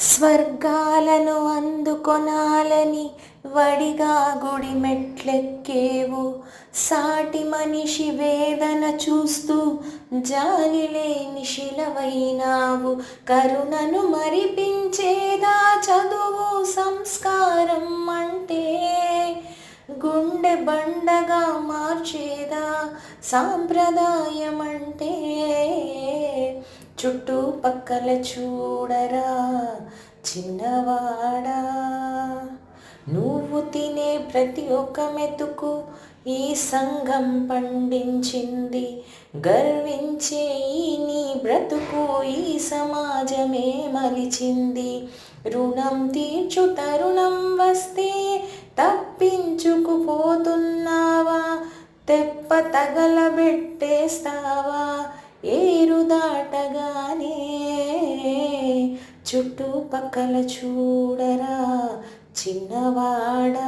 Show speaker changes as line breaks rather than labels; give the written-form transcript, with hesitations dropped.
స్వర్గాలను అందుకొనాలని వడిగా గుడి మెట్లెక్కేవు. సాటి మనిషి వేదన చూస్తూ జాలిలేని శిలవైనావు. కరుణను మరిపించేదా చదువు సంస్కారం అంటే, గుండె బండగా మార్చేదా సాంప్రదాయం అంటే. చుట్టుపక్కల చూడరా చిన్నవాడా, నువ్వు తినే ప్రతి ఒక్క మెతుకు ఈ సంఘం పండించింది. గర్వించే ఈ నీ బ్రతుకు ఈ సమాజమే మలిచింది. రుణం తీర్చు తరుణం వస్తే తప్పించుకుపోతున్నావా, తెప్ప తగలబెట్టేస్తావా ఏరు దాటగానే. చుట్టుపక్కల చూడరా చిన్నవాడా.